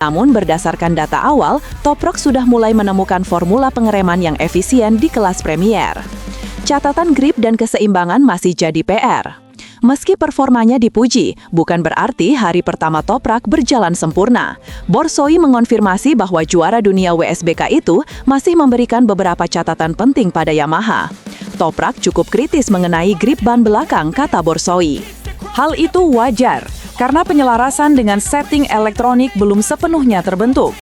Namun berdasarkan data awal, Toprak sudah mulai menemukan formula pengereman yang efisien di kelas Premier. Catatan grip dan keseimbangan masih jadi PR. Meski performanya dipuji, bukan berarti hari pertama Toprak berjalan sempurna. Borsoi mengonfirmasi bahwa juara dunia WSBK itu masih memberikan beberapa catatan penting pada Yamaha. Toprak cukup kritis mengenai grip ban belakang, kata Borsoi. Hal itu wajar, karena penyelarasan dengan setting elektronik belum sepenuhnya terbentuk.